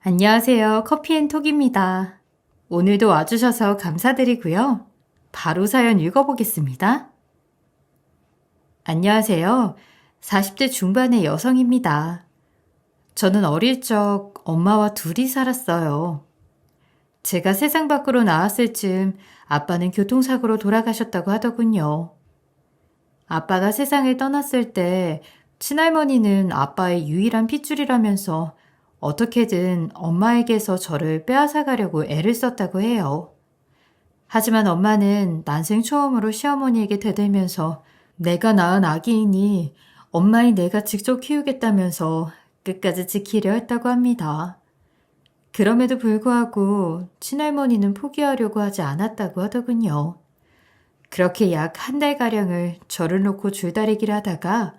안녕하세요. 커피앤톡입니다. 오늘도 와주셔서 감사드리고요. 바로 사연 읽어보겠습니다. 안녕하세요. 40대 중반의 여성입니다. 저는 어릴 적 엄마와 둘이 살았어요. 제가 세상 밖으로 나왔을 즈음 아빠는 교통사고로 돌아가셨다고 하더군요. 아빠가 세상을 떠났을 때 친할머니는 아빠의 유일한 핏줄이라면서 어떻게든 엄마에게서 저를 빼앗아가려고 애를 썼다고 해요. 하지만 엄마는 난생 처음으로 시어머니에게 대들면서 내가 낳은 아기이니 엄마인 내가 직접 키우겠다면서 끝까지 지키려 했다고 합니다. 그럼에도 불구하고 친할머니는 포기하려고 하지 않았다고 하더군요. 그렇게 약 한 달가량을 저를 놓고 줄다리기를 하다가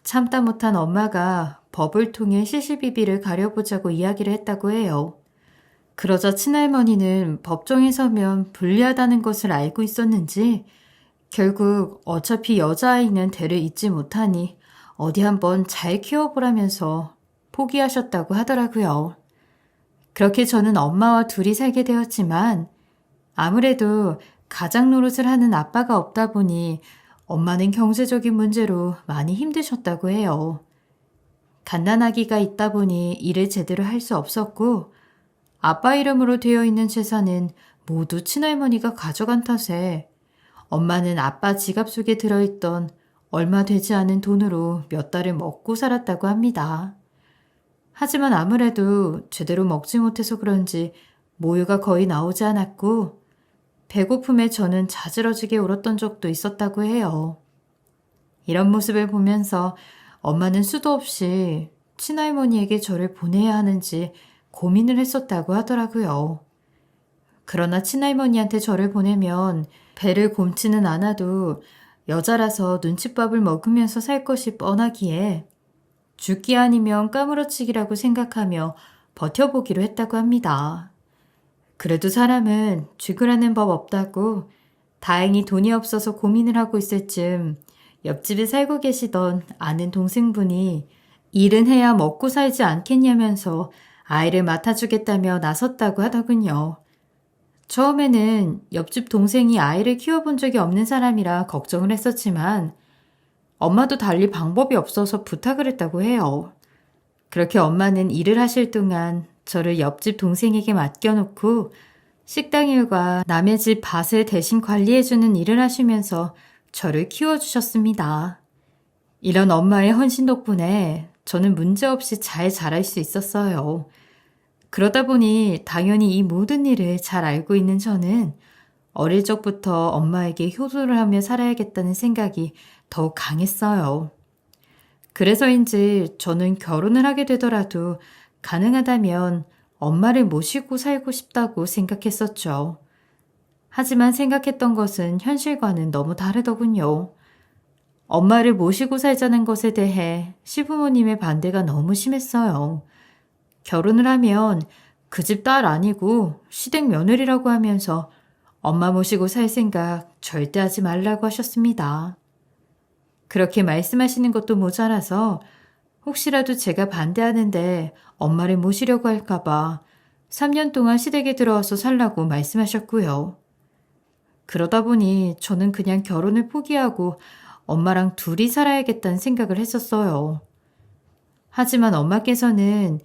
참다 못한 엄마가 법을 통해 시시비비를 가려보자고 이야기를 했다고 해요. 그러자 친할머니는 법정에 서면 불리하다는 것을 알고 있었는지 결국 어차피 여자아이는 대를 잇지 못하니 어디 한번 잘 키워보라면서 포기하셨다고 하더라고요. 그렇게 저는 엄마와 둘이 살게 되었지만 아무래도 가장 노릇을 하는 아빠가 없다 보니 엄마는 경제적인 문제로 많이 힘드셨다고 해요. 갓난아기가 있다 보니 일을 제대로 할 수 없었고 아빠 이름으로 되어 있는 재산은 모두 친할머니가 가져간 탓에 엄마는 아빠 지갑 속에 들어있던 얼마 되지 않은 돈으로 몇 달을 먹고 살았다고 합니다. 하지만 아무래도 제대로 먹지 못해서 그런지 모유가 거의 나오지 않았고 배고픔에 저는 자지러지게 울었던 적도 있었다고 해요. 이런 모습을 보면서 엄마는 수도 없이 친할머니에게 저를 보내야 하는지 고민을 했었다고 하더라고요. 그러나 친할머니한테 저를 보내면 배를 굼지는 않아도 여자라서 눈칫밥을 먹으면서 살 것이 뻔하기에 죽기 아니면 까무러치기라고 생각하며 버텨보기로 했다고 합니다. 그래도 사람은 죽으라는 법 없다고 다행히 돈이 없어서 고민을 하고 있을 즈음 옆집에 살고 계시던 아는 동생분이 일은 해야 먹고 살지 않겠냐면서 아이를 맡아주겠다며 나섰다고 하더군요. 처음에는 옆집 동생이 아이를 키워본 적이 없는 사람이라 걱정을 했었지만 엄마도 달리 방법이 없어서 부탁을 했다고 해요. 그렇게 엄마는 일을 하실 동안 저를 옆집 동생에게 맡겨놓고 식당 일과 남의 집 밭을 대신 관리해주는 일을 하시면서 저를 키워주셨습니다. 이런 엄마의 헌신 덕분에 저는 문제없이 잘 자랄 수 있었어요. 그러다 보니 당연히 이 모든 일을 잘 알고 있는 저는 어릴 적부터 엄마에게 효도를 하며 살아야겠다는 생각이 더욱 강했어요. 그래서인지 저는 결혼을 하게 되더라도 가능하다면 엄마를 모시고 살고 싶다고 생각했었죠. 하지만 생각했던 것은 현실과는 너무 다르더군요. 엄마를 모시고 살자는 것에 대해 시부모님의 반대가 너무 심했어요. 결혼을 하면 그 집 딸 아니고 시댁 며느리라고 하면서 엄마 모시고 살 생각 절대 하지 말라고 하셨습니다. 그렇게 말씀하시는 것도 모자라서 혹시라도 제가 반대하는데 엄마를 모시려고 할까봐 3년 동안 시댁에 들어와서 살라고 말씀하셨고요. 그러다 보니 저는 그냥 결혼을 포기하고 엄마랑 둘이 살아야겠다는 생각을 했었어요. 하지만 엄마께서는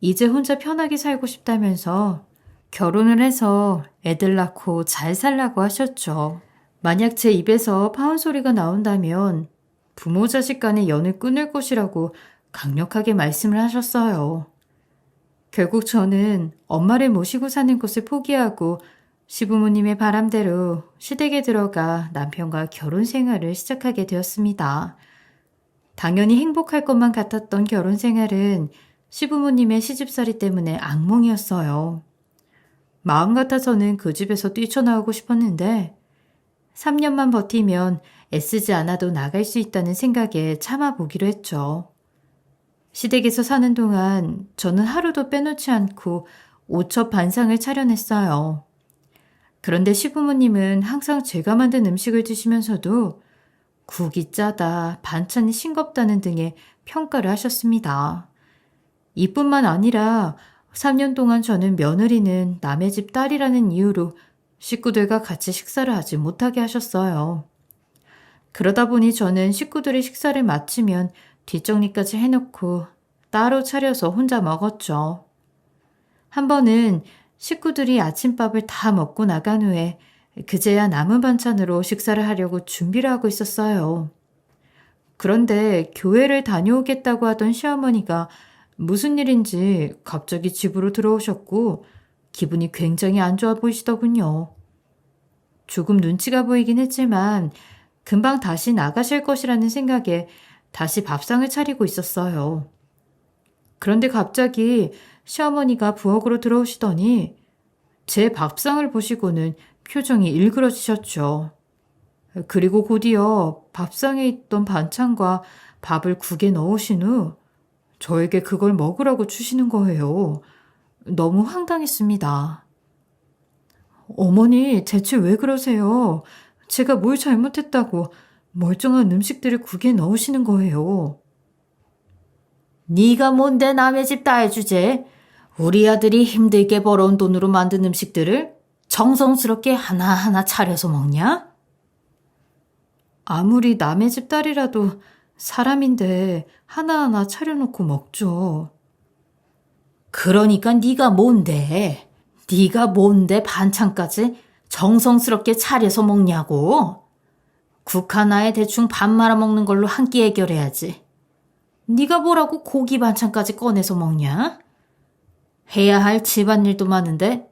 이제 혼자 편하게 살고 싶다면서 결혼을 해서 애들 낳고 잘 살라고 하셨죠. 만약 제 입에서 파혼 소리가 나온다면 부모 자식 간의 연을 끊을 것이라고 강력하게 말씀을 하셨어요. 결국 저는 엄마를 모시고 사는 것을 포기하고 시부모님의 바람대로 시댁에 들어가 남편과 결혼 생활을 시작하게 되었습니다. 당연히 행복할 것만 같았던 결혼 생활은 시부모님의 시집살이 때문에 악몽이었어요. 마음 같아서는 그 집에서 뛰쳐나오고 싶었는데 3년만 버티면 애쓰지 않아도 나갈 수 있다는 생각에 참아보기로 했죠. 시댁에서 사는 동안 저는 하루도 빼놓지 않고 오첩 반상을 차려냈어요. 그런데 시부모님은 항상 제가 만든 음식을 드시면서도 국이 짜다, 반찬이 싱겁다는 등의 평가를 하셨습니다. 이뿐만 아니라 3년 동안 저는 며느리는 남의 집 딸이라는 이유로 식구들과 같이 식사를 하지 못하게 하셨어요. 그러다 보니 저는 식구들이 식사를 마치면 뒷정리까지 해놓고 따로 차려서 혼자 먹었죠. 한 번은 식구들이 아침밥을 다 먹고 나간 후에 그제야 남은 반찬으로 식사를 하려고 준비를 하고 있었어요. 그런데 교회를 다녀오겠다고 하던 시어머니가 무슨 일인지 갑자기 집으로 들어오셨고 기분이 굉장히 안 좋아 보이시더군요. 조금 눈치가 보이긴 했지만 금방 다시 나가실 것이라는 생각에 다시 밥상을 차리고 있었어요. 그런데 갑자기 시어머니가 부엌으로 들어오시더니 제 밥상을 보시고는 표정이 일그러지셨죠. 그리고 곧이어 밥상에 있던 반찬과 밥을 국에 넣으신 후 저에게 그걸 먹으라고 주시는 거예요. 너무 황당했습니다. 어머니, 대체 왜 그러세요? 제가 뭘 잘못했다고 멀쩡한 음식들을 국에 넣으시는 거예요. 네가 뭔데 남의 집 딸 주제? 우리 아들이 힘들게 벌어온 돈으로 만든 음식들을 정성스럽게 하나하나 차려서 먹냐? 아무리 남의 집 딸이라도 사람인데 하나하나 차려놓고 먹죠. 그러니까 네가 뭔데? 네가 뭔데 반찬까지 정성스럽게 차려서 먹냐고? 국 하나에 대충 밥 말아 먹는 걸로 한 끼 해결해야지. 네가 뭐라고 고기 반찬까지 꺼내서 먹냐? 해야 할 집안일도 많은데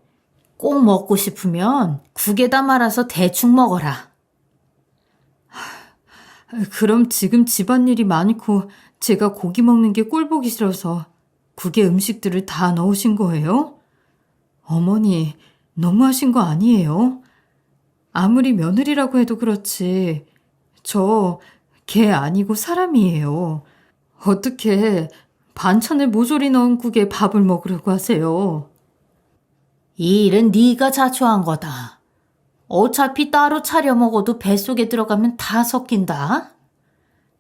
꼭 먹고 싶으면 국에다 말아서 대충 먹어라. 그럼 지금 집안일이 많고 제가 고기 먹는 게 꼴보기 싫어서 국에 음식들을 다 넣으신 거예요? 어머니, 너무하신 거 아니에요? 아무리 며느리라고 해도 그렇지. 저 개 아니고 사람이에요. 어떻게 반찬을 모조리 넣은 국에 밥을 먹으려고 하세요? 이 일은 네가 자초한 거다. 어차피 따로 차려 먹어도 뱃속에 들어가면 다 섞인다.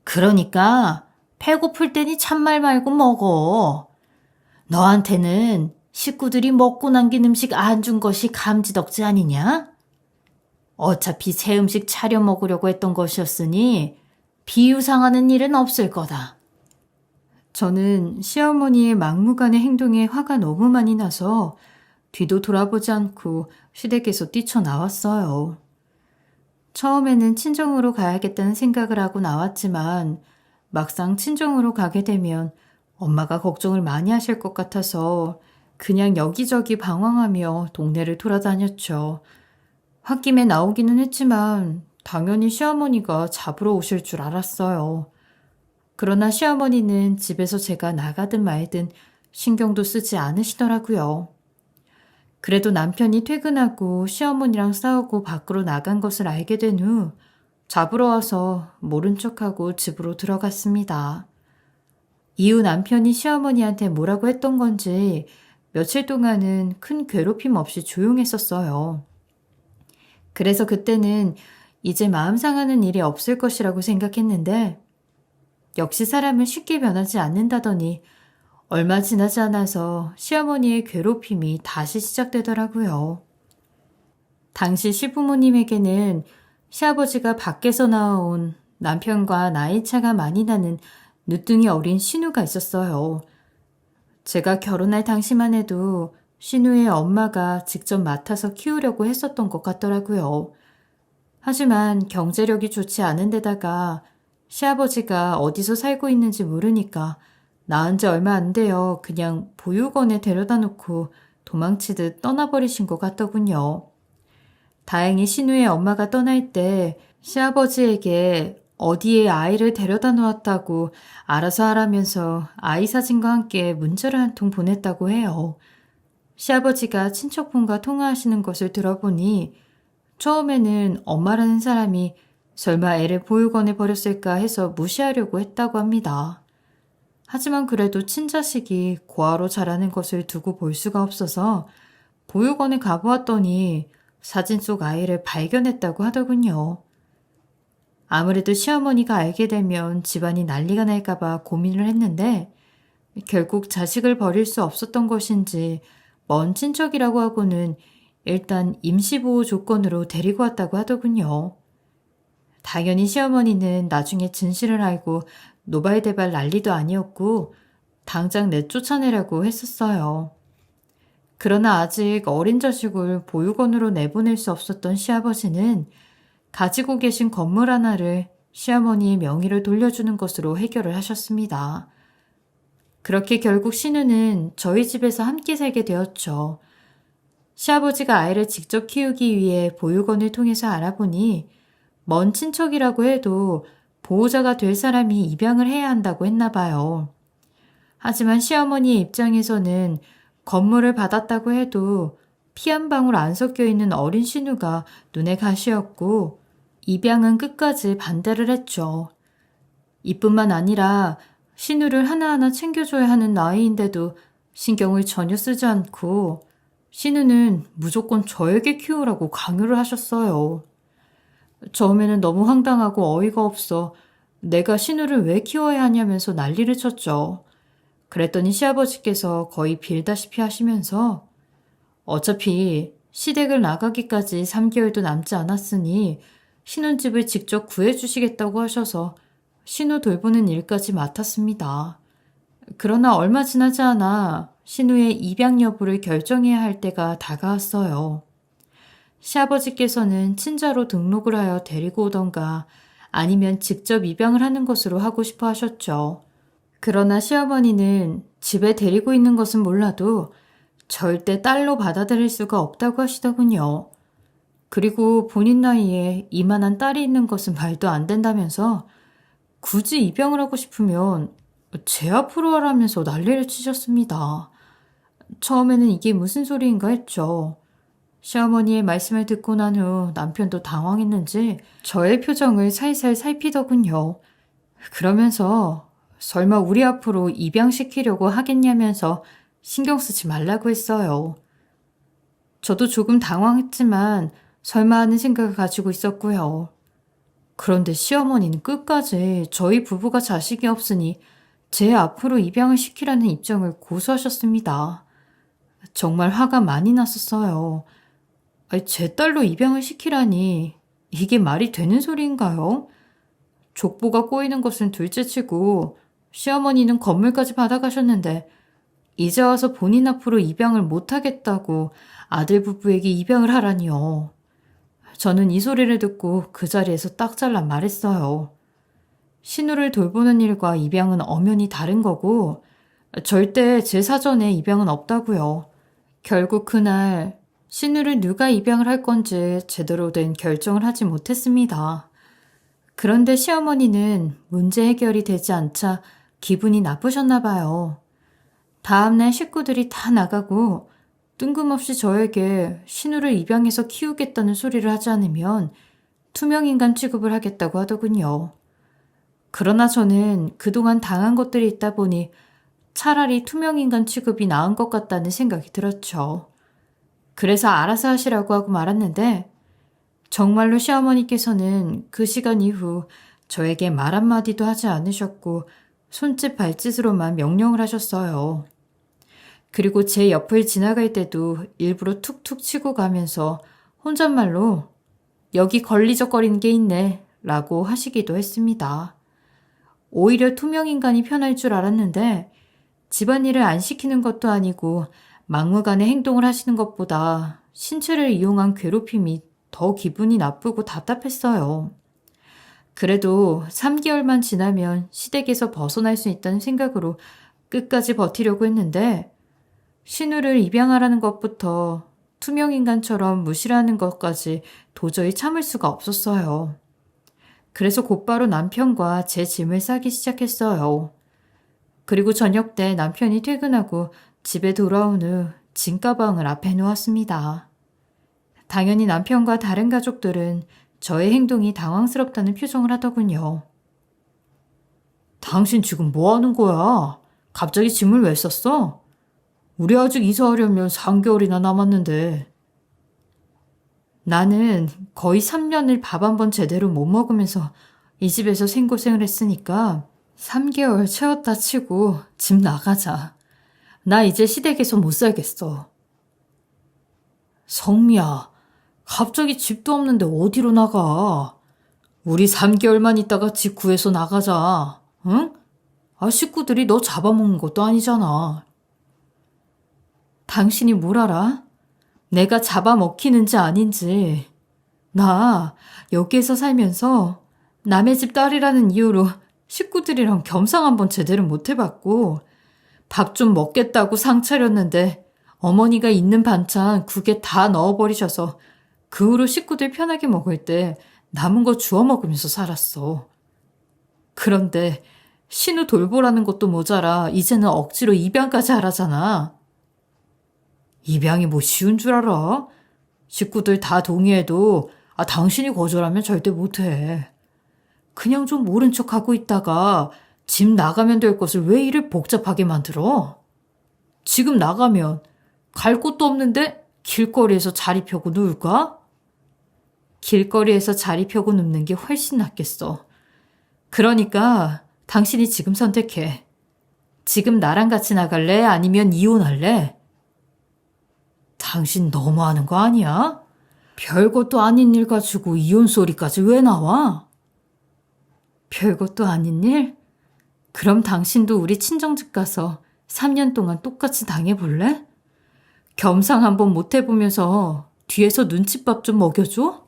그러니까 배고플 때니 참말 말고 먹어. 너한테는 식구들이 먹고 남긴 음식 안 준 것이 감지덕지 아니냐? 어차피 새 음식 차려 먹으려고 했던 것이었으니 비유상하는 일은 없을 거다. 저는 시어머니의 막무가내 행동에 화가 너무 많이 나서 뒤도 돌아보지 않고 시댁에서 뛰쳐나왔어요. 처음에는 친정으로 가야겠다는 생각을 하고 나왔지만 막상 친정으로 가게 되면 엄마가 걱정을 많이 하실 것 같아서 그냥 여기저기 방황하며 동네를 돌아다녔죠. 홧김에 나오기는 했지만 당연히 시어머니가 잡으러 오실 줄 알았어요. 그러나 시어머니는 집에서 제가 나가든 말든 신경도 쓰지 않으시더라고요. 그래도 남편이 퇴근하고 시어머니랑 싸우고 밖으로 나간 것을 알게 된 후 잡으러 와서 모른 척하고 집으로 들어갔습니다. 이후 남편이 시어머니한테 뭐라고 했던 건지 며칠 동안은 큰 괴롭힘 없이 조용했었어요. 그래서 그때는 이제 마음 상하는 일이 없을 것이라고 생각했는데 역시 사람은 쉽게 변하지 않는다더니 얼마 지나지 않아서 시어머니의 괴롭힘이 다시 시작되더라고요. 당시 시부모님에게는 시아버지가 밖에서 나온 남편과 나이 차가 많이 나는 늦둥이 어린 신우가 있었어요. 제가 결혼할 당시만 해도 신우의 엄마가 직접 맡아서 키우려고 했었던 것 같더라고요. 하지만 경제력이 좋지 않은 데다가 시아버지가 어디서 살고 있는지 모르니까 낳은 지 얼마 안 되어 그냥 보육원에 데려다 놓고 도망치듯 떠나버리신 것 같더군요. 다행히 신우의 엄마가 떠날 때 시아버지에게 어디에 아이를 데려다 놓았다고 알아서 하라면서 아이 사진과 함께 문자를 한 통 보냈다고 해요. 시아버지가 친척분과 통화하시는 것을 들어보니 처음에는 엄마라는 사람이 설마 애를 보육원에 버렸을까 해서 무시하려고 했다고 합니다. 하지만 그래도 친자식이 고아로 자라는 것을 두고 볼 수가 없어서 보육원에 가보았더니 사진 속 아이를 발견했다고 하더군요. 아무래도 시어머니가 알게 되면 집안이 난리가 날까봐 고민을 했는데 결국 자식을 버릴 수 없었던 것인지 먼 친척이라고 하고는 일단 임시보호 조건으로 데리고 왔다고 하더군요. 당연히 시어머니는 나중에 진실을 알고 노발대발 난리도 아니었고 당장 내쫓아내라고 했었어요. 그러나 아직 어린 자식을 보육원으로 내보낼 수 없었던 시아버지는 가지고 계신 건물 하나를 시어머니의 명의를 돌려주는 것으로 해결을 하셨습니다. 그렇게 결국 신우는 저희 집에서 함께 살게 되었죠. 시아버지가 아이를 직접 키우기 위해 보육원을 통해서 알아보니 먼 친척이라고 해도 보호자가 될 사람이 입양을 해야 한다고 했나 봐요. 하지만 시어머니의 입장에서는 건물을 받았다고 해도 피 한 방울 안 섞여 있는 어린 신우가 눈에 가시였고 입양은 끝까지 반대를 했죠. 이뿐만 아니라 신우를 하나하나 챙겨줘야 하는 나이인데도 신경을 전혀 쓰지 않고 신우는 무조건 저에게 키우라고 강요를 하셨어요. 처음에는 너무 황당하고 어이가 없어 내가 신우를 왜 키워야 하냐면서 난리를 쳤죠. 그랬더니 시아버지께서 거의 빌다시피 하시면서 어차피 시댁을 나가기까지 3개월도 남지 않았으니 신혼집을 직접 구해주시겠다고 하셔서 신우 돌보는 일까지 맡았습니다. 그러나 얼마 지나지 않아 신우의 입양 여부를 결정해야 할 때가 다가왔어요. 시아버지께서는 친자로 등록을 하여 데리고 오던가 아니면 직접 입양을 하는 것으로 하고 싶어 하셨죠. 그러나 시어머니는 집에 데리고 있는 것은 몰라도 절대 딸로 받아들일 수가 없다고 하시더군요. 그리고 본인 나이에 이만한 딸이 있는 것은 말도 안 된다면서 굳이 입양을 하고 싶으면 제 앞으로 하라면서 난리를 치셨습니다. 처음에는 이게 무슨 소리인가 했죠. 시어머니의 말씀을 듣고 난 후 남편도 당황했는지 저의 표정을 살살 살피더군요. 그러면서 설마 우리 앞으로 입양시키려고 하겠냐면서 신경 쓰지 말라고 했어요. 저도 조금 당황했지만 설마 하는 생각을 가지고 있었고요. 그런데 시어머니는 끝까지 저희 부부가 자식이 없으니 제 앞으로 입양을 시키라는 입장을 고수하셨습니다. 정말 화가 많이 났었어요. 제 딸로 입양을 시키라니 이게 말이 되는 소리인가요? 족보가 꼬이는 것은 둘째치고 시어머니는 건물까지 받아가셨는데 이제 와서 본인 앞으로 입양을 못하겠다고 아들 부부에게 입양을 하라니요. 저는 이 소리를 듣고 그 자리에서 딱 잘라 말했어요. 신우를 돌보는 일과 입양은 엄연히 다른 거고 절대 제 사전에 입양은 없다고요. 결국 그날 신우를 누가 입양을 할 건지 제대로 된 결정을 하지 못했습니다. 그런데 시어머니는 문제 해결이 되지 않자 기분이 나쁘셨나 봐요. 다음날 식구들이 다 나가고 뜬금없이 저에게 신우를 입양해서 키우겠다는 소리를 하지 않으면 투명인간 취급을 하겠다고 하더군요. 그러나 저는 그동안 당한 것들이 있다 보니 차라리 투명인간 취급이 나은 것 같다는 생각이 들었죠. 그래서 알아서 하시라고 하고 말았는데 정말로 시어머니께서는 그 시간 이후 저에게 말 한마디도 하지 않으셨고 손짓 발짓으로만 명령을 하셨어요. 그리고 제 옆을 지나갈 때도 일부러 툭툭 치고 가면서 혼잣말로 여기 걸리적거리는 게 있네 라고 하시기도 했습니다. 오히려 투명인간이 편할 줄 알았는데 집안일을 안 시키는 것도 아니고 막무가내 행동을 하시는 것보다 신체를 이용한 괴롭힘이 더 기분이 나쁘고 답답했어요. 그래도 3개월만 지나면 시댁에서 벗어날 수 있다는 생각으로 끝까지 버티려고 했는데 신우를 입양하라는 것부터 투명인간처럼 무시하는 것까지 도저히 참을 수가 없었어요. 그래서 곧바로 남편과 제 짐을 싸기 시작했어요. 그리고 저녁 때 남편이 퇴근하고 집에 돌아온 후 짐가방을 앞에 놓았습니다. 당연히 남편과 다른 가족들은 저의 행동이 당황스럽다는 표정을 하더군요. 당신 지금 뭐 하는 거야? 갑자기 짐을 왜 쌌어? 우리 아직 이사하려면 3개월이나 남았는데. 나는 거의 3년을 밥 한 번 제대로 못 먹으면서 이 집에서 생고생을 했으니까 3개월 채웠다 치고 집 나가자. 나 이제 시댁에서 못 살겠어. 성미야, 갑자기 집도 없는데 어디로 나가? 우리 3개월만 있다가 집 구해서 나가자. 응? 식구들이 너 잡아먹는 것도 아니잖아. 당신이 뭘 알아? 내가 잡아먹히는지 아닌지. 나 여기에서 살면서 남의 집 딸이라는 이유로 식구들이랑 겸상 한번 제대로 못 해봤고 밥 좀 먹겠다고 상 차렸는데 어머니가 있는 반찬 국에 다 넣어버리셔서 그 후로 식구들 편하게 먹을 때 남은 거 주워 먹으면서 살았어. 그런데 신우 돌보라는 것도 모자라 이제는 억지로 입양까지 하라잖아. 입양이 뭐 쉬운 줄 알아? 식구들 다 동의해도 당신이 거절하면 절대 못해. 그냥 좀 모른 척하고 있다가 집 나가면 될 것을 왜 이를 복잡하게 만들어? 지금 나가면 갈 곳도 없는데 길거리에서 자리 펴고 누울까? 길거리에서 자리 펴고 눕는 게 훨씬 낫겠어. 그러니까 당신이 지금 선택해. 지금 나랑 같이 나갈래? 아니면 이혼할래? 당신 너무하는 거 아니야? 별것도 아닌 일 가지고 이혼 소리까지 왜 나와? 별것도 아닌 일? 그럼 당신도 우리 친정집 가서 3년 동안 똑같이 당해볼래? 겸상 한번 못 해보면서 뒤에서 눈칫밥 좀 먹여줘?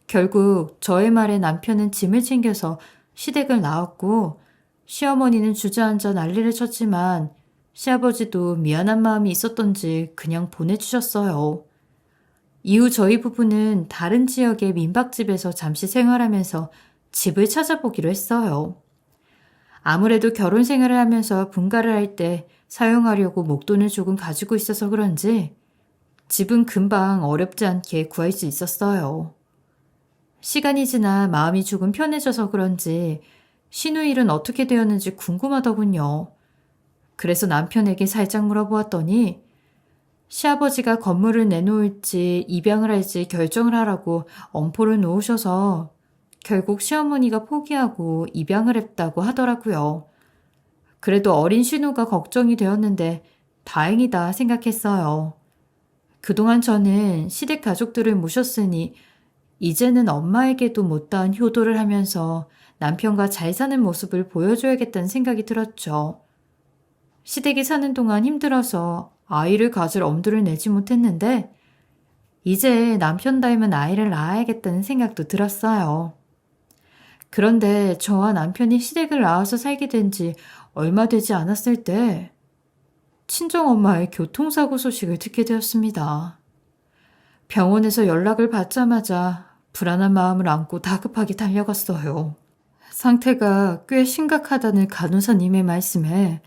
결국 저의 말에 남편은 짐을 챙겨서 시댁을 나왔고 시어머니는 주저앉아 난리를 쳤지만 시아버지도 미안한 마음이 있었던지 그냥 보내주셨어요. 이후 저희 부부는 다른 지역의 민박집에서 잠시 생활하면서 집을 찾아보기로 했어요. 아무래도 결혼 생활을 하면서 분가를 할 때 사용하려고 목돈을 조금 가지고 있어서 그런지 집은 금방 어렵지 않게 구할 수 있었어요. 시간이 지나 마음이 조금 편해져서 그런지 신우일은 어떻게 되었는지 궁금하더군요. 그래서 남편에게 살짝 물어보았더니 시아버지가 건물을 내놓을지 입양을 할지 결정을 하라고 엄포를 놓으셔서 결국 시어머니가 포기하고 입양을 했다고 하더라고요. 그래도 어린 신우가 걱정이 되었는데 다행이다 생각했어요. 그동안 저는 시댁 가족들을 모셨으니 이제는 엄마에게도 못다한 효도를 하면서 남편과 잘 사는 모습을 보여줘야겠다는 생각이 들었죠. 시댁에 사는 동안 힘들어서 아이를 가질 엄두를 내지 못했는데 이제 남편 닮은 아이를 낳아야겠다는 생각도 들었어요. 그런데 저와 남편이 시댁을 나와서 살게 된 지 얼마 되지 않았을 때 친정엄마의 교통사고 소식을 듣게 되었습니다. 병원에서 연락을 받자마자 불안한 마음을 안고 다급하게 달려갔어요. 상태가 꽤 심각하다는 간호사님의 말씀에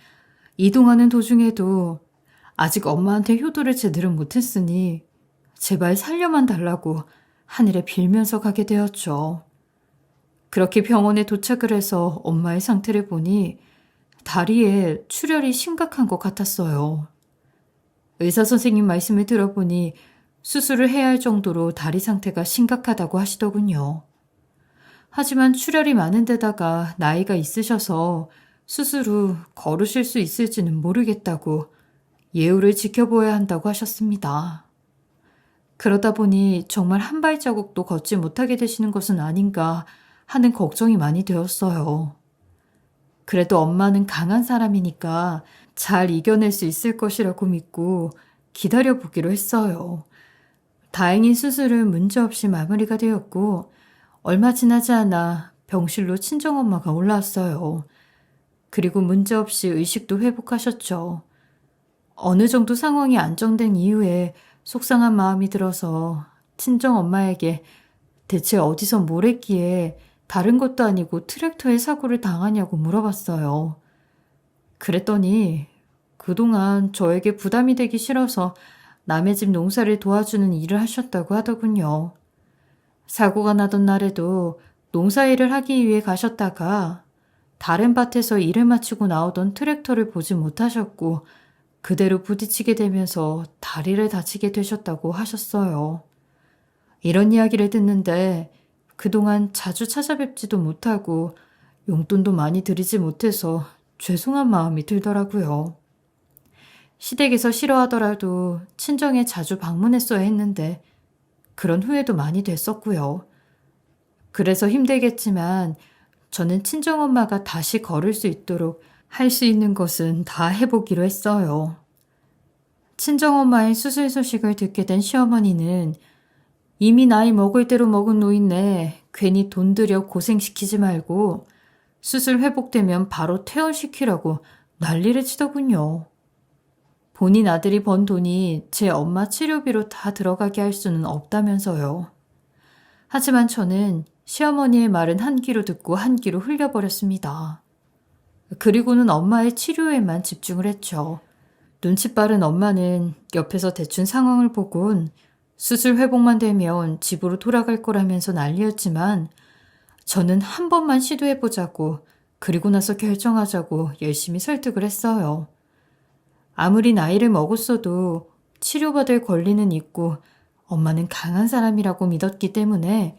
이동하는 도중에도 아직 엄마한테 효도를 제대로 못했으니 제발 살려만 달라고 하늘에 빌면서 가게 되었죠. 그렇게 병원에 도착을 해서 엄마의 상태를 보니 다리에 출혈이 심각한 것 같았어요. 의사 선생님 말씀을 들어보니 수술을 해야 할 정도로 다리 상태가 심각하다고 하시더군요. 하지만 출혈이 많은 데다가 나이가 있으셔서 수술 후 걸으실 수 있을지는 모르겠다고 예우를 지켜보아야 한다고 하셨습니다. 그러다 보니 정말 한 발자국도 걷지 못하게 되시는 것은 아닌가 하는 걱정이 많이 되었어요. 그래도 엄마는 강한 사람이니까 잘 이겨낼 수 있을 것이라고 믿고 기다려보기로 했어요. 다행히 수술은 문제없이 마무리가 되었고 얼마 지나지 않아 병실로 친정엄마가 올라왔어요. 그리고 문제없이 의식도 회복하셨죠. 어느 정도 상황이 안정된 이후에 속상한 마음이 들어서 친정엄마에게 대체 어디서 뭘 했기에 다른 것도 아니고 트랙터에 사고를 당하냐고 물어봤어요. 그랬더니 그동안 저에게 부담이 되기 싫어서 남의 집 농사를 도와주는 일을 하셨다고 하더군요. 사고가 나던 날에도 농사일을 하기 위해 가셨다가 다른 밭에서 일을 마치고 나오던 트랙터를 보지 못하셨고 그대로 부딪히게 되면서 다리를 다치게 되셨다고 하셨어요. 이런 이야기를 듣는데 그동안 자주 찾아뵙지도 못하고 용돈도 많이 드리지 못해서 죄송한 마음이 들더라고요. 시댁에서 싫어하더라도 친정에 자주 방문했어야 했는데 그런 후회도 많이 됐었고요. 그래서 힘들겠지만 저는 친정엄마가 다시 걸을 수 있도록 할 수 있는 것은 다 해보기로 했어요. 친정엄마의 수술 소식을 듣게 된 시어머니는 이미 나이 먹을 대로 먹은 노인네 괜히 돈 들여 고생시키지 말고 수술 회복되면 바로 퇴원시키라고 난리를 치더군요. 본인 아들이 번 돈이 제 엄마 치료비로 다 들어가게 할 수는 없다면서요. 하지만 저는 시어머니의 말은 한 귀로 듣고 한 귀로 흘려버렸습니다. 그리고는 엄마의 치료에만 집중을 했죠. 눈치 빠른 엄마는 옆에서 대충 상황을 보곤 수술 회복만 되면 집으로 돌아갈 거라면서 난리였지만 저는 한 번만 시도해보자고 그리고 나서 결정하자고 열심히 설득을 했어요. 아무리 나이를 먹었어도 치료받을 권리는 있고 엄마는 강한 사람이라고 믿었기 때문에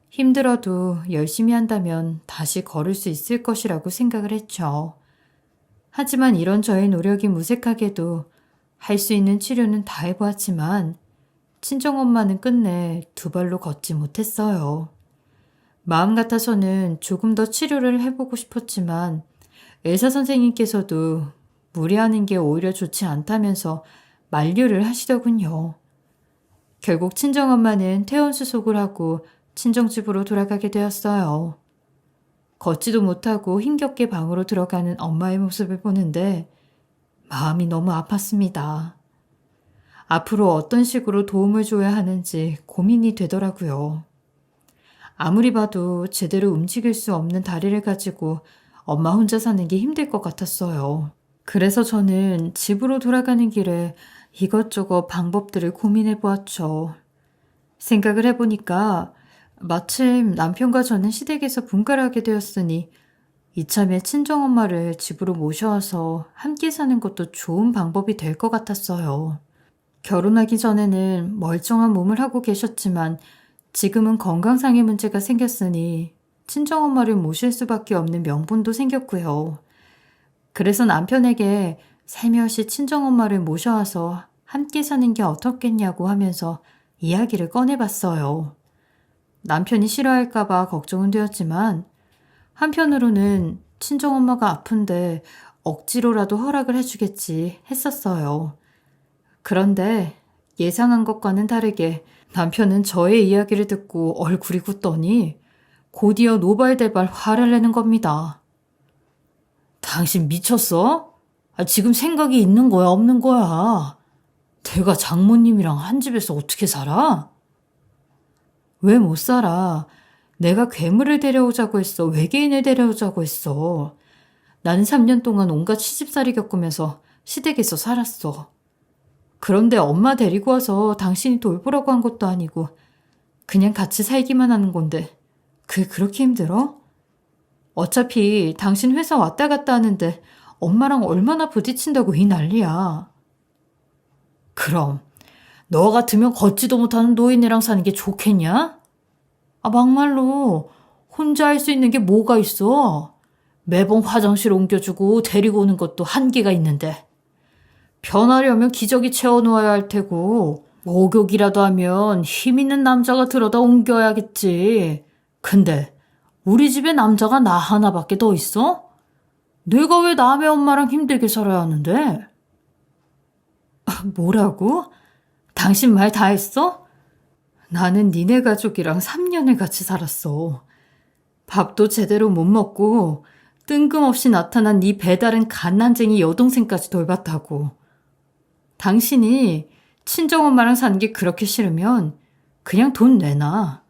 힘들어도 열심히 한다면 다시 걸을 수 있을 것이라고 생각을 했죠. 하지만 이런 저의 노력이 무색하게도 할 수 있는 치료는 다 해보았지만 친정엄마는 끝내 두 발로 걷지 못했어요. 마음 같아서는 조금 더 치료를 해보고 싶었지만 의사 선생님께서도 무리하는 게 오히려 좋지 않다면서 만류를 하시더군요. 결국 친정엄마는 퇴원수속을 하고 친정집으로 돌아가게 되었어요. 걷지도 못하고 힘겹게 방으로 들어가는 엄마의 모습을 보는데 마음이 너무 아팠습니다. 앞으로 어떤 식으로 도움을 줘야 하는지 고민이 되더라고요. 아무리 봐도 제대로 움직일 수 없는 다리를 가지고 엄마 혼자 사는 게 힘들 것 같았어요. 그래서 저는 집으로 돌아가는 길에 이것저것 방법들을 고민해 보았죠. 생각을 해보니까 마침 남편과 저는 시댁에서 분가를 하게 되었으니 이참에 친정엄마를 집으로 모셔와서 함께 사는 것도 좋은 방법이 될 것 같았어요. 결혼하기 전에는 멀쩡한 몸을 하고 계셨지만 지금은 건강상의 문제가 생겼으니 친정엄마를 모실 수밖에 없는 명분도 생겼고요. 그래서 남편에게 살며시 친정엄마를 모셔와서 함께 사는 게 어떻겠냐고 하면서 이야기를 꺼내봤어요. 남편이 싫어할까봐 걱정은 되었지만 한편으로는 친정엄마가 아픈데 억지로라도 허락을 해주겠지 했었어요. 그런데 예상한 것과는 다르게 남편은 저의 이야기를 듣고 얼굴이 굳더니 곧이어 노발대발 화를 내는 겁니다. 당신 미쳤어? 지금 생각이 있는 거야, 없는 거야? 내가 장모님이랑 한 집에서 어떻게 살아? 왜 못 살아? 내가 괴물을 데려오자고 했어. 외계인을 데려오자고 했어. 나는 3년 동안 온갖 시집살이 겪으면서 시댁에서 살았어. 그런데 엄마 데리고 와서 당신이 돌보라고 한 것도 아니고 그냥 같이 살기만 하는 건데 그게 그렇게 힘들어? 어차피 당신 회사 왔다 갔다 하는데 엄마랑 얼마나 부딪힌다고 이 난리야. 그럼 너 같으면 걷지도 못하는 노인네랑 사는 게 좋겠냐? 막말로 혼자 할 수 있는 게 뭐가 있어? 매번 화장실 옮겨주고 데리고 오는 것도 한계가 있는데. 변하려면 기저귀 채워놓아야 할 테고 목욕이라도 하면 힘 있는 남자가 들어다 옮겨야겠지. 근데 우리 집에 남자가 나 하나밖에 더 있어? 내가 왜 남의 엄마랑 힘들게 살아야 하는데? 뭐라고? 당신 말 다 했어? 나는 니네 가족이랑 3년을 같이 살았어. 밥도 제대로 못 먹고 뜬금없이 나타난 네 배다른 갓난쟁이 여동생까지 돌봤다고. 당신이 친정엄마랑 사는 게 그렇게 싫으면 그냥 돈 내놔.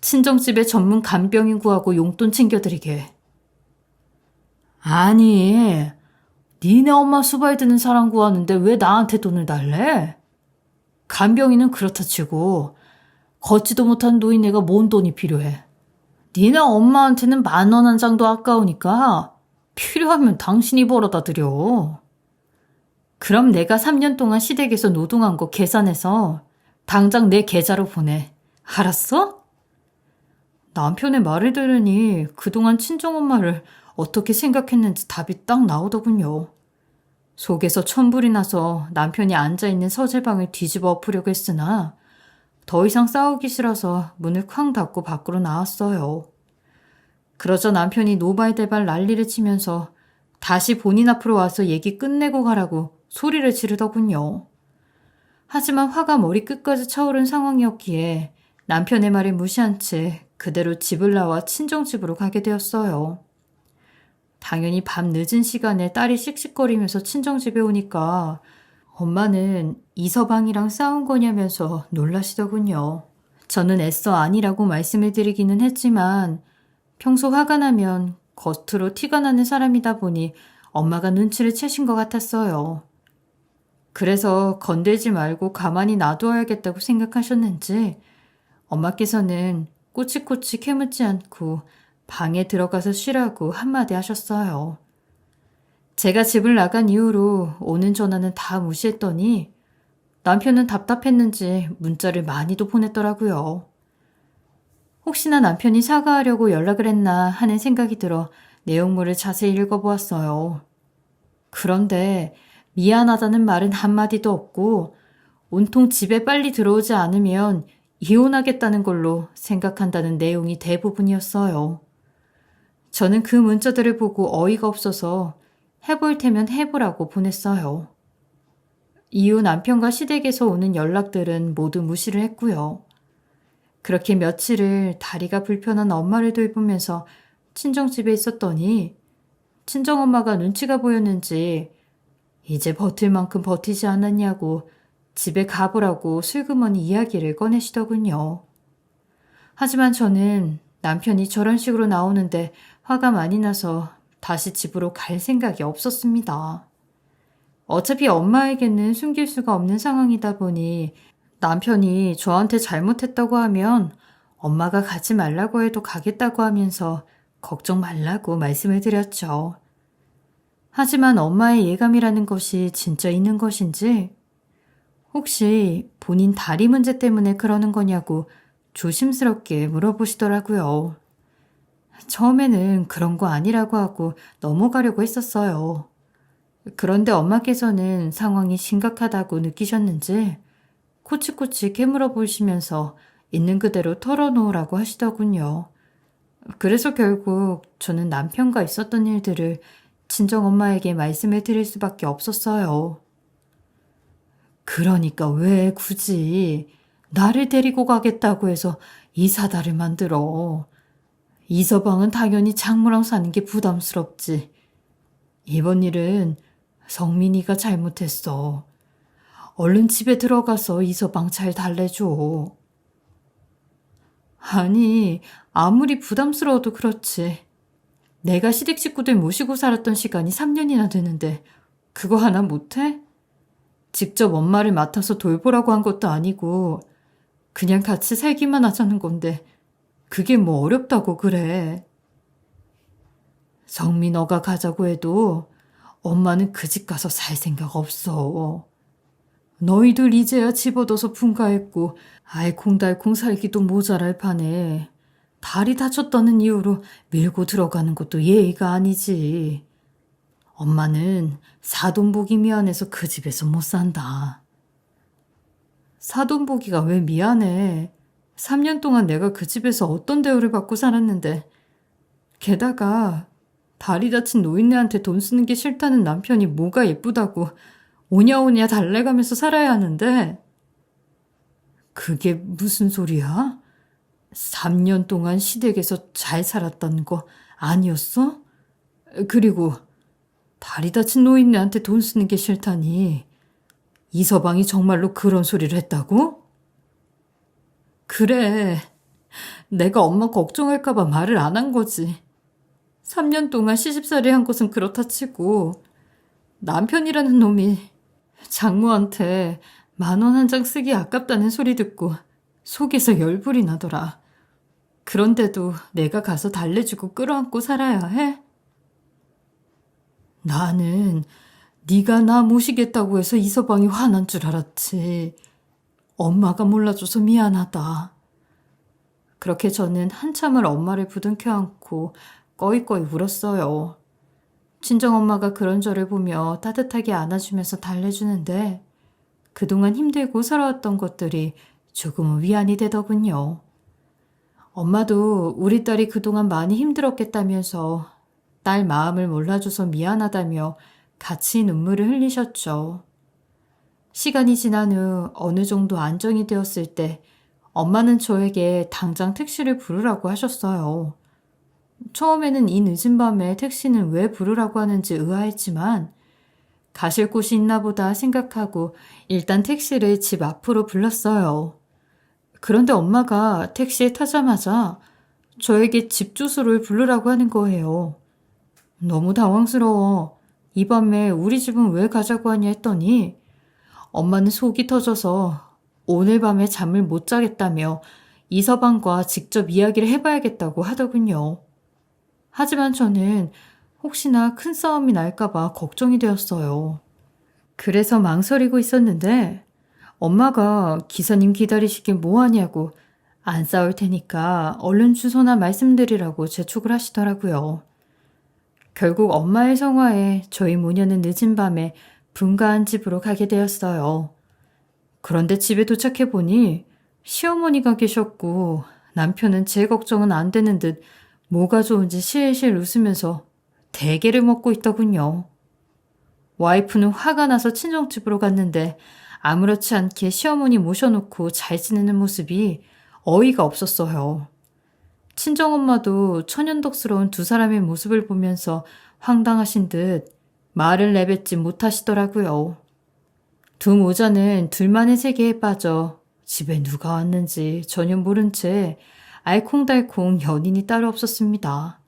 친정집에 전문 간병인 구하고 용돈 챙겨드리게. 아니, 니네 엄마 수발 드는 사람 구하는데 왜 나한테 돈을 달래? 간병인은 그렇다 치고 걷지도 못한 노인네가 뭔 돈이 필요해. 니네 엄마한테는 10,000원 한 장도 아까우니까 필요하면 당신이 벌어다 드려. 그럼 내가 3년 동안 시댁에서 노동한 거 계산해서 당장 내 계좌로 보내. 알았어? 남편의 말을 들으니 그동안 친정엄마를 어떻게 생각했는지 답이 딱 나오더군요. 속에서 천불이 나서 남편이 앉아있는 서재방을 뒤집어 엎으려고 했으나 더 이상 싸우기 싫어서 문을 쾅 닫고 밖으로 나왔어요. 그러자 남편이 노발대발 난리를 치면서 다시 본인 앞으로 와서 얘기 끝내고 가라고 소리를 지르더군요. 하지만 화가 머리끝까지 차오른 상황이었기에 남편의 말을 무시한 채 그대로 집을 나와 친정집으로 가게 되었어요. 당연히 밤 늦은 시간에 딸이 씩씩거리면서 친정집에 오니까 엄마는 이서방이랑 싸운 거냐면서 놀라시더군요. 저는 애써 아니라고 말씀을 드리기는 했지만 평소 화가 나면 겉으로 티가 나는 사람이다 보니 엄마가 눈치를 채신 것 같았어요. 그래서 건들지 말고 가만히 놔두어야겠다고 생각하셨는지 엄마께서는 꼬치꼬치 캐묻지 않고 방에 들어가서 쉬라고 한마디 하셨어요. 제가 집을 나간 이후로 오는 전화는 다 무시했더니 남편은 답답했는지 문자를 많이도 보냈더라고요. 혹시나 남편이 사과하려고 연락을 했나 하는 생각이 들어 내용물을 자세히 읽어보았어요. 그런데 미안하다는 말은 한마디도 없고 온통 집에 빨리 들어오지 않으면 이혼하겠다는 걸로 생각한다는 내용이 대부분이었어요. 저는 그 문자들을 보고 어이가 없어서 해볼 테면 해보라고 보냈어요. 이후 남편과 시댁에서 오는 연락들은 모두 무시를 했고요. 그렇게 며칠을 다리가 불편한 엄마를 돌보면서 친정집에 있었더니 친정엄마가 눈치가 보였는지 이제 버틸 만큼 버티지 않았냐고 집에 가보라고 슬그머니 이야기를 꺼내시더군요. 하지만 저는 남편이 저런 식으로 나오는데 화가 많이 나서 다시 집으로 갈 생각이 없었습니다. 어차피 엄마에게는 숨길 수가 없는 상황이다 보니 남편이 저한테 잘못했다고 하면 엄마가 가지 말라고 해도 가겠다고 하면서 걱정 말라고 말씀을 드렸죠. 하지만 엄마의 예감이라는 것이 진짜 있는 것인지 혹시 본인 다리 문제 때문에 그러는 거냐고 조심스럽게 물어보시더라고요. 처음에는 그런 거 아니라고 하고 넘어가려고 했었어요. 그런데 엄마께서는 상황이 심각하다고 느끼셨는지 코치코치 깨물어 보시면서 있는 그대로 털어놓으라고 하시더군요. 그래서 결국 저는 남편과 있었던 일들을 친정엄마에게 말씀을 드릴 수밖에 없었어요. 그러니까 왜 굳이 나를 데리고 가겠다고 해서 이 사달을 만들어. 이서방은 당연히 장모랑 사는 게 부담스럽지. 이번 일은 성민이가 잘못했어. 얼른 집에 들어가서 이서방 잘 달래줘. 아니, 아무리 부담스러워도 그렇지. 내가 시댁 식구들 모시고 살았던 시간이 3년이나 되는데 그거 하나 못해? 직접 엄마를 맡아서 돌보라고 한 것도 아니고 그냥 같이 살기만 하자는 건데 그게 뭐 어렵다고 그래. 성민 너가 가자고 해도 엄마는 그 집 가서 살 생각 없어. 너희들 이제야 집 얻어서 분가했고 알콩달콩 살기도 모자랄 판에 다리 다쳤다는 이유로 밀고 들어가는 것도 예의가 아니지. 엄마는 사돈보기 미안해서 그 집에서 못 산다. 사돈보기가 왜 미안해? 3년 동안 내가 그 집에서 어떤 대우를 받고 살았는데 게다가 다리 다친 노인네한테 돈 쓰는 게 싫다는 남편이 뭐가 예쁘다고 오냐오냐 달래가면서 살아야 하는데 그게 무슨 소리야? 3년 동안 시댁에서 잘 살았던 거 아니었어? 그리고 다리 다친 노인네한테 돈 쓰는 게 싫다니 이서방이 정말로 그런 소리를 했다고? 그래, 내가 엄마 걱정할까 봐 말을 안 한 거지. 3년 동안 시집살이 한 것은 그렇다 치고 남편이라는 놈이 장모한테 10,000원 한 장 쓰기 아깝다는 소리 듣고 속에서 열불이 나더라. 그런데도 내가 가서 달래주고 끌어안고 살아야 해? 나는 네가 나 모시겠다고 해서 이서방이 화난 줄 알았지. 엄마가 몰라줘서 미안하다. 그렇게 저는 한참을 엄마를 부둥켜 안고 꺼이꺼이 울었어요. 친정엄마가 그런 저를 보며 따뜻하게 안아주면서 달래주는데 그동안 힘들고 살아왔던 것들이 조금은 위안이 되더군요. 엄마도 우리 딸이 그동안 많이 힘들었겠다면서 딸 마음을 몰라줘서 미안하다며 같이 눈물을 흘리셨죠. 시간이 지난 후 어느 정도 안정이 되었을 때 엄마는 저에게 당장 택시를 부르라고 하셨어요. 처음에는 이 늦은 밤에 택시는 왜 부르라고 하는지 의아했지만 가실 곳이 있나 보다 생각하고 일단 택시를 집 앞으로 불렀어요. 그런데 엄마가 택시에 타자마자 저에게 집 주소를 부르라고 하는 거예요. 너무 당황스러워. 이 밤에 우리 집은 왜 가자고 하냐 했더니 엄마는 속이 터져서 오늘 밤에 잠을 못 자겠다며 이서방과 직접 이야기를 해봐야겠다고 하더군요. 하지만 저는 혹시나 큰 싸움이 날까봐 걱정이 되었어요. 그래서 망설이고 있었는데 엄마가 기사님 기다리시긴 뭐하냐고 안 싸울 테니까 얼른 주소나 말씀드리라고 재촉을 하시더라고요. 결국 엄마의 성화에 저희 모녀는 늦은 밤에 분가한 집으로 가게 되었어요. 그런데 집에 도착해 보니 시어머니가 계셨고 남편은 제 걱정은 안 되는 듯 뭐가 좋은지 실실 웃으면서 대게를 먹고 있더군요. 와이프는 화가 나서 친정집으로 갔는데 아무렇지 않게 시어머니 모셔놓고 잘 지내는 모습이 어이가 없었어요. 친정엄마도 천연덕스러운 두 사람의 모습을 보면서 황당하신 듯 말을 내뱉지 못하시더라고요. 두 모자는 둘만의 세계에 빠져 집에 누가 왔는지 전혀 모른 채 알콩달콩 연인이 따로 없었습니다.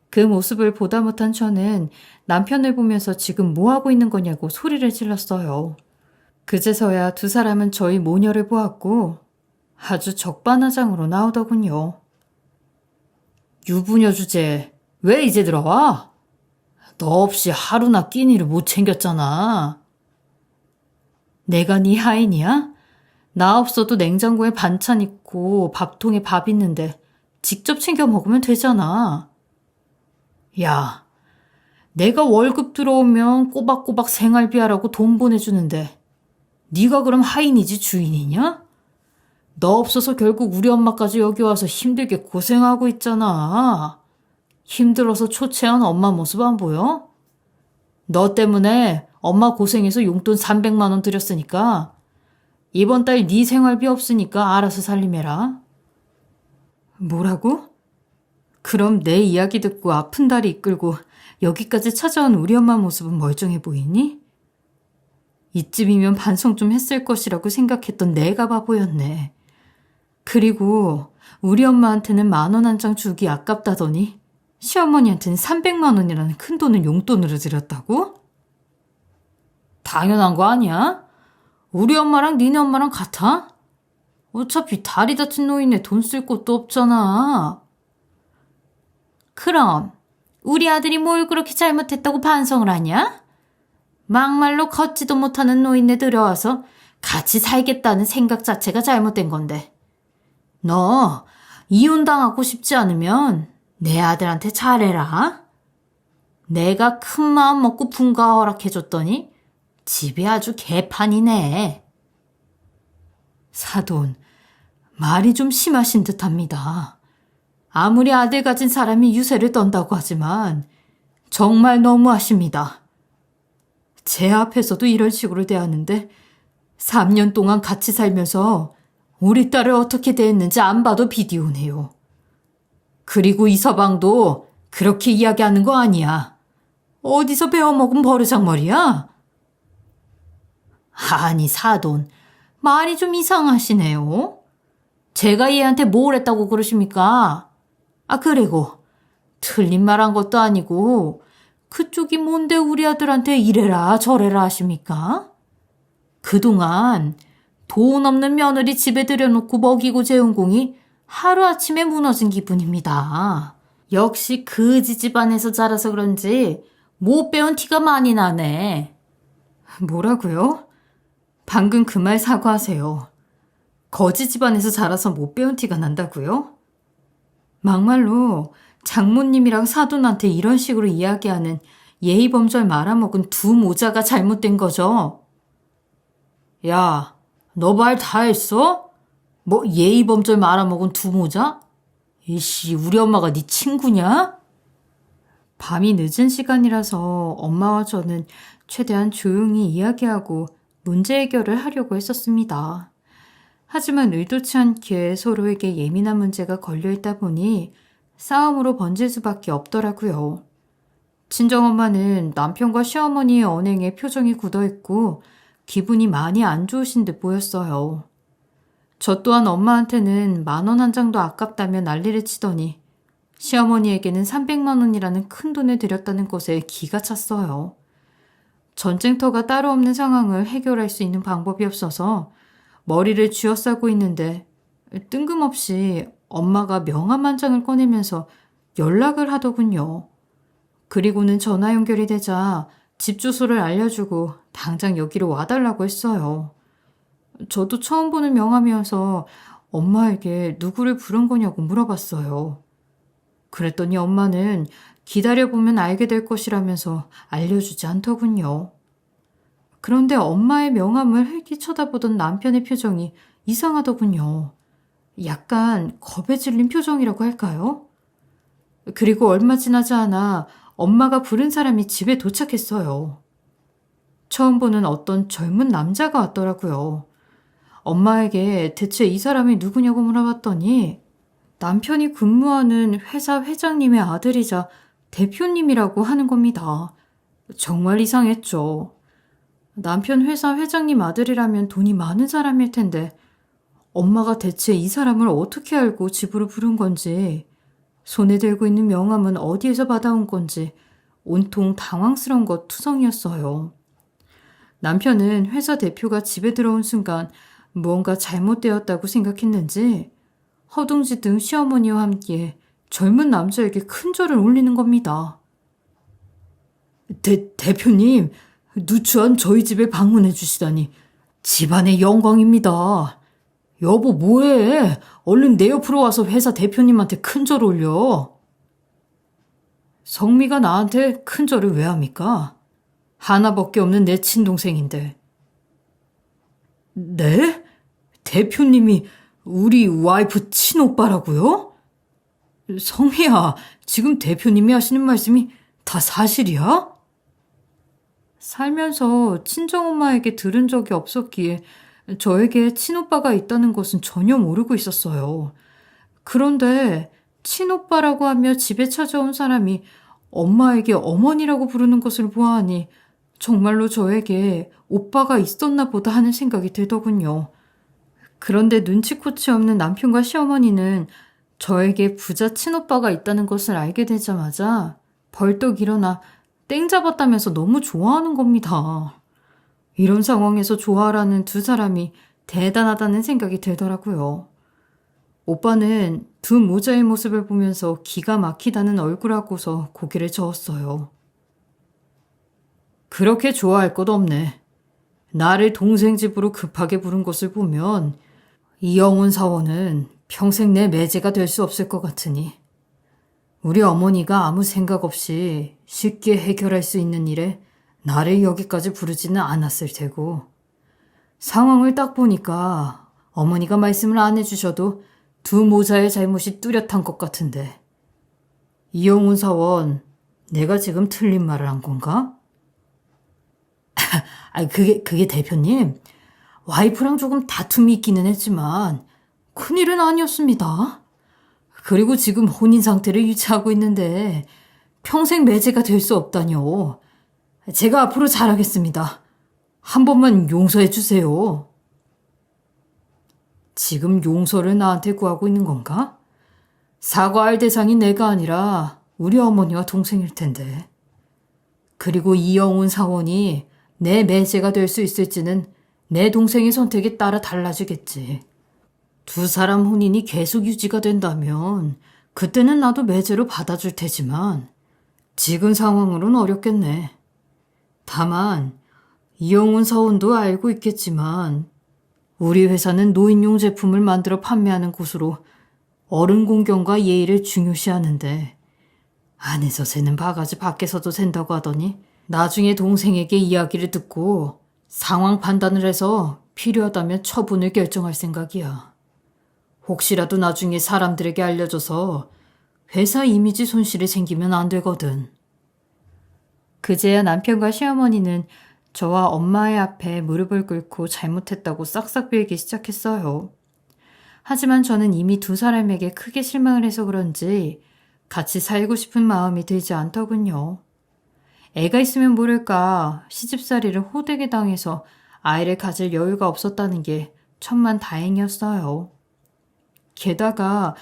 그 모습을 보다 못한 저는 남편을 보면서 지금 뭐하고 있는 거냐고 소리를 질렀어요. 그제서야 두 사람은 저희 모녀를 보았고 아주 적반하장으로 나오더군요. 유부녀 주제 왜 이제 들어와? 너 없이 하루나 끼니를 못 챙겼잖아. 내가 네 하인이야? 나 없어도 냉장고에 반찬 있고 밥통에 밥 있는데 직접 챙겨 먹으면 되잖아. 야, 내가 월급 들어오면 꼬박꼬박 생활비 하라고 돈 보내주는데 네가 그럼 하인이지 주인이냐? 너 없어서 결국 우리 엄마까지 여기 와서 힘들게 고생하고 있잖아. 힘들어서 초췌한 엄마 모습 안 보여? 너 때문에 엄마 고생해서 용돈 300만 원 드렸으니까 이번 달 네 생활비 없으니까 알아서 살림해라. 뭐라고? 그럼 내 이야기 듣고 아픈 다리 이끌고 여기까지 찾아온 우리 엄마 모습은 멀쩡해 보이니? 이쯤이면 반성 좀 했을 것이라고 생각했던 내가 바보였네. 그리고 우리 엄마한테는 10,000원 한 장 주기 아깝다더니 시어머니한테는 300만 원이라는 큰 돈을 용돈으로 드렸다고? 당연한 거 아니야? 우리 엄마랑 니네 엄마랑 같아? 어차피 다리 다친 노인네 돈 쓸 곳도 없잖아. 그럼 우리 아들이 뭘 그렇게 잘못했다고 반성을 하냐? 막말로 걷지도 못하는 노인네 들여와서 같이 살겠다는 생각 자체가 잘못된 건데. 너 이혼당하고 싶지 않으면 내 아들한테 잘해라. 내가 큰 마음 먹고 분가 허락해줬더니 집이 아주 개판이네. 사돈, 말이 좀 심하신 듯합니다. 아무리 아들 가진 사람이 유세를 떤다고 하지만 정말 너무하십니다. 제 앞에서도 이런 식으로 대하는데 3년 동안 같이 살면서 우리 딸을 어떻게 대했는지 안 봐도 비디오네요. 그리고 이서방도 그렇게 이야기하는 거 아니야. 어디서 배워먹은 버르장머리야? 아니 사돈, 말이 좀 이상하시네요. 제가 얘한테 뭘 했다고 그러십니까? 그리고 틀린 말 한 것도 아니고 그쪽이 뭔데 우리 아들한테 이래라 저래라 하십니까? 그동안 돈 없는 며느리 집에 들여놓고 먹이고 재운 공이 하루아침에 무너진 기분입니다. 역시 그지 집안에서 자라서 그런지 못 배운 티가 많이 나네. 뭐라고요? 방금 그 말 사과하세요. 거지 집안에서 자라서 못 배운 티가 난다고요? 막말로 장모님이랑 사돈한테 이런 식으로 이야기하는 예의범절 말아먹은 두 모자가 잘못된 거죠. 야, 너 말 다 했어? 뭐 예의범절 말아먹은 두 모자? 이씨, 우리 엄마가 네 친구냐? 밤이 늦은 시간이라서 엄마와 저는 최대한 조용히 이야기하고 문제 해결을 하려고 했었습니다. 하지만 의도치 않게 서로에게 예민한 문제가 걸려있다 보니 싸움으로 번질 수밖에 없더라고요. 친정엄마는 남편과 시어머니의 언행에 표정이 굳어있고 기분이 많이 안 좋으신 듯 보였어요. 저 또한 엄마한테는 10,000원 한 장도 아깝다며 난리를 치더니 시어머니에게는 300만 원이라는 큰 돈을 들였다는 것에 기가 찼어요. 전쟁터가 따로 없는 상황을 해결할 수 있는 방법이 없어서 머리를 쥐어싸고 있는데 뜬금없이 엄마가 명함 한 장을 꺼내면서 연락을 하더군요. 그리고는 전화 연결이 되자 집 주소를 알려주고 당장 여기로 와달라고 했어요. 저도 처음 보는 명함이어서 엄마에게 누구를 부른 거냐고 물어봤어요. 그랬더니 엄마는 기다려보면 알게 될 것이라면서 알려주지 않더군요. 그런데 엄마의 명함을 흘기 쳐다보던 남편의 표정이 이상하더군요. 약간 겁에 질린 표정이라고 할까요? 그리고 얼마 지나지 않아 엄마가 부른 사람이 집에 도착했어요. 처음 보는 어떤 젊은 남자가 왔더라고요. 엄마에게 대체 이 사람이 누구냐고 물어봤더니 남편이 근무하는 회사 회장님의 아들이자 대표님이라고 하는 겁니다. 정말 이상했죠. 남편 회사 회장님 아들이라면 돈이 많은 사람일 텐데 엄마가 대체 이 사람을 어떻게 알고 집으로 부른 건지, 손에 들고 있는 명함은 어디에서 받아온 건지 온통 당황스러운 것 투성이었어요. 남편은 회사 대표가 집에 들어온 순간 무언가 잘못되었다고 생각했는지 허둥지둥 시어머니와 함께 젊은 남자에게 큰 절을 올리는 겁니다. 대표님, 누추한 저희 집에 방문해 주시다니 집안의 영광입니다. 여보 뭐해? 얼른 내 옆으로 와서 회사 대표님한테 큰 절 올려. 성미가 나한테 큰 절을 왜 합니까? 하나밖에 없는 내 친동생인데. 네? 대표님이 우리 와이프 친오빠라고요? 성미야, 지금 대표님이 하시는 말씀이 다 사실이야? 살면서 친정엄마에게 들은 적이 없었기에 저에게 친오빠가 있다는 것은 전혀 모르고 있었어요. 그런데 친오빠라고 하며 집에 찾아온 사람이 엄마에게 어머니라고 부르는 것을 보아하니 정말로 저에게 오빠가 있었나 보다 하는 생각이 들더군요. 그런데 눈치코치 없는 남편과 시어머니는 저에게 부자 친오빠가 있다는 것을 알게 되자마자 벌떡 일어나 땡 잡았다면서 너무 좋아하는 겁니다. 이런 상황에서 좋아하라는 두 사람이 대단하다는 생각이 들더라고요. 오빠는 두 모자의 모습을 보면서 기가 막히다는 얼굴하고서 고개를 저었어요. 그렇게 좋아할 것 없네. 나를 동생 집으로 급하게 부른 것을 보면 이영훈 사원은 평생 내 매제가 될 수 없을 것 같으니 우리 어머니가 아무 생각 없이 쉽게 해결할 수 있는 일에 나를 여기까지 부르지는 않았을 테고, 상황을 딱 보니까 어머니가 말씀을 안 해주셔도 두 모자의 잘못이 뚜렷한 것 같은데, 이영훈 사원, 내가 지금 틀린 말을 한 건가? 그게 대표님, 와이프랑 조금 다툼이 있기는 했지만 큰일은 아니었습니다. 그리고 지금 혼인 상태를 유지하고 있는데 평생 매제가 될 수 없다뇨. 제가 앞으로 잘하겠습니다. 한 번만 용서해 주세요. 지금 용서를 나한테 구하고 있는 건가? 사과할 대상이 내가 아니라 우리 어머니와 동생일 텐데. 그리고 이영훈 사원이 내 매제가 될 수 있을지는 내 동생의 선택에 따라 달라지겠지. 두 사람 혼인이 계속 유지가 된다면 그때는 나도 매제로 받아줄 테지만 지금 상황으로는 어렵겠네. 다만 이영훈 사원도 알고 있겠지만 우리 회사는 노인용 제품을 만들어 판매하는 곳으로 어른 공경과 예의를 중요시하는데 안에서 새는 바가지 밖에서도 샌다고 하더니 나중에 동생에게 이야기를 듣고 상황 판단을 해서 필요하다면 처분을 결정할 생각이야. 혹시라도 나중에 사람들에게 알려져서 회사 이미지 손실이 생기면 안 되거든. 그제야 남편과 시어머니는 저와 엄마의 앞에 무릎을 꿇고 잘못했다고 싹싹 빌기 시작했어요. 하지만 저는 이미 두 사람에게 크게 실망을 해서 그런지 같이 살고 싶은 마음이 들지 않더군요. 애가 있으면 모를까 시집살이를 호되게 당해서 아이를 가질 여유가 없었다는 게 천만 다행이었어요. 게다가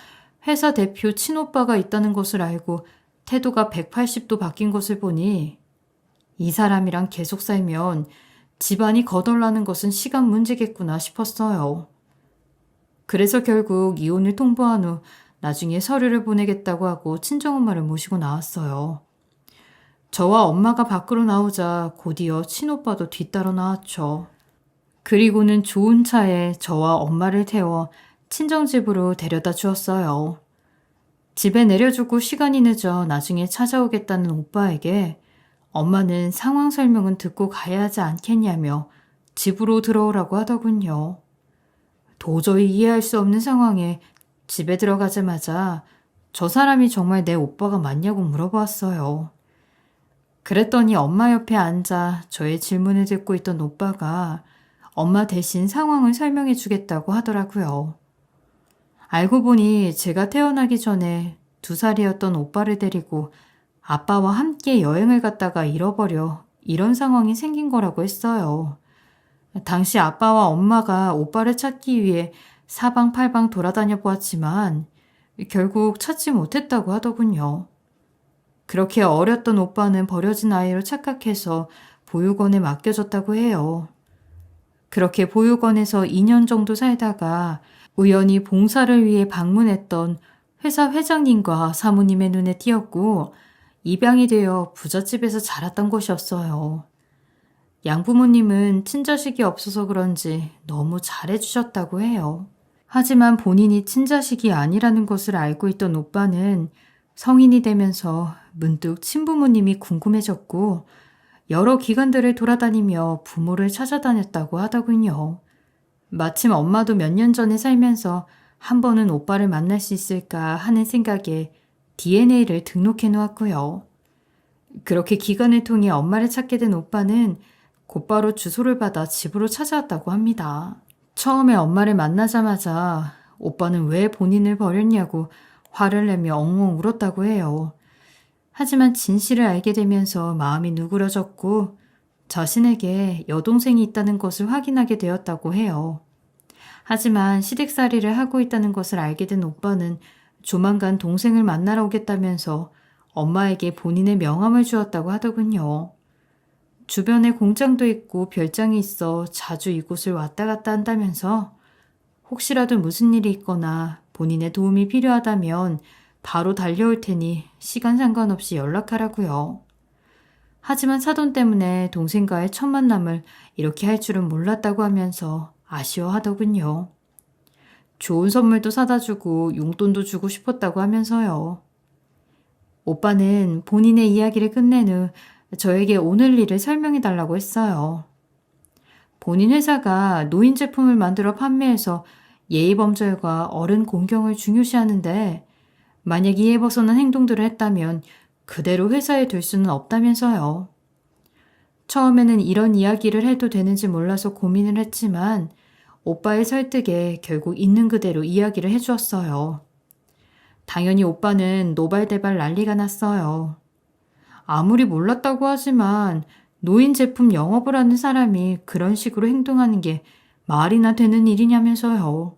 회사 대표 친오빠가 있다는 것을 알고 태도가 180도 바뀐 것을 보니 이 사람이랑 계속 살면 집안이 거덜나는 것은 시간 문제겠구나 싶었어요. 그래서 결국 이혼을 통보한 후 나중에 서류를 보내겠다고 하고 친정엄마를 모시고 나왔어요. 저와 엄마가 밖으로 나오자 곧이어 친오빠도 뒤따라 나왔죠. 그리고는 좋은 차에 저와 엄마를 태워 친정집으로 데려다 주었어요. 집에 내려주고 시간이 늦어 나중에 찾아오겠다는 오빠에게 엄마는 상황 설명은 듣고 가야 하지 않겠냐며 집으로 들어오라고 하더군요. 도저히 이해할 수 없는 상황에 집에 들어가자마자 저 사람이 정말 내 오빠가 맞냐고 물어보았어요. 그랬더니 엄마 옆에 앉아 저의 질문을 듣고 있던 오빠가 엄마 대신 상황을 설명해 주겠다고 하더라고요. 알고 보니 제가 태어나기 전에 2살이었던 오빠를 데리고 아빠와 함께 여행을 갔다가 잃어버려 이런 상황이 생긴 거라고 했어요. 당시 아빠와 엄마가 오빠를 찾기 위해 사방팔방 돌아다녀 보았지만 결국 찾지 못했다고 하더군요. 그렇게 어렸던 오빠는 버려진 아이로 착각해서 보육원에 맡겨졌다고 해요. 그렇게 보육원에서 2년 정도 살다가 우연히 봉사를 위해 방문했던 회사 회장님과 사모님의 눈에 띄었고 입양이 되어 부잣집에서 자랐던 곳이었어요. 양부모님은 친자식이 없어서 그런지 너무 잘해주셨다고 해요. 하지만 본인이 친자식이 아니라는 것을 알고 있던 오빠는 성인이 되면서 문득 친부모님이 궁금해졌고 여러 기관들을 돌아다니며 부모를 찾아다녔다고 하더군요. 마침 엄마도 몇 년 전에 살면서 한 번은 오빠를 만날 수 있을까 하는 생각에 DNA를 등록해 놓았고요. 그렇게 기관을 통해 엄마를 찾게 된 오빠는 곧바로 주소를 받아 집으로 찾아왔다고 합니다. 처음에 엄마를 만나자마자 오빠는 왜 본인을 버렸냐고 화를 내며 엉엉 울었다고 해요. 하지만 진실을 알게 되면서 마음이 누그러졌고 자신에게 여동생이 있다는 것을 확인하게 되었다고 해요. 하지만 시댁살이를 하고 있다는 것을 알게 된 오빠는 조만간 동생을 만나러 오겠다면서 엄마에게 본인의 명함을 주었다고 하더군요. 주변에 공장도 있고 별장이 있어 자주 이곳을 왔다 갔다 한다면서 혹시라도 무슨 일이 있거나 본인의 도움이 필요하다면 바로 달려올 테니 시간 상관없이 연락하라고요. 하지만 사돈 때문에 동생과의 첫 만남을 이렇게 할 줄은 몰랐다고 하면서 아쉬워하더군요. 좋은 선물도 사다 주고 용돈도 주고 싶었다고 하면서요. 오빠는 본인의 이야기를 끝낸 후 저에게 오늘 일을 설명해 달라고 했어요. 본인 회사가 노인 제품을 만들어 판매해서 예의범절과 어른 공경을 중요시하는데 만약 이에 벗어난 행동들을 했다면 그대로 회사에 둘 수는 없다면서요. 처음에는 이런 이야기를 해도 되는지 몰라서 고민을 했지만 오빠의 설득에 결국 있는 그대로 이야기를 해주었어요. 당연히 오빠는 노발대발 난리가 났어요. 아무리 몰랐다고 하지만 노인 제품 영업을 하는 사람이 그런 식으로 행동하는 게 말이나 되는 일이냐면서요.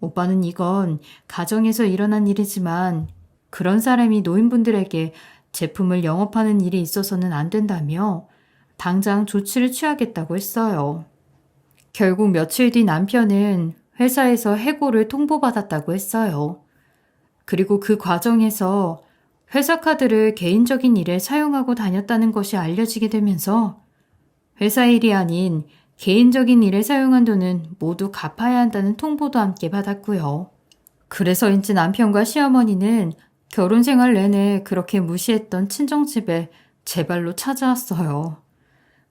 오빠는 이건 가정에서 일어난 일이지만 그런 사람이 노인분들에게 제품을 영업하는 일이 있어서는 안 된다며 당장 조치를 취하겠다고 했어요. 결국 며칠 뒤 남편은 회사에서 해고를 통보받았다고 했어요. 그리고 그 과정에서 회사 카드를 개인적인 일에 사용하고 다녔다는 것이 알려지게 되면서 회사 일이 아닌 개인적인 일에 사용한 돈은 모두 갚아야 한다는 통보도 함께 받았고요. 그래서인지 남편과 시어머니는 결혼 생활 내내 그렇게 무시했던 친정집에 제 발로 찾아왔어요.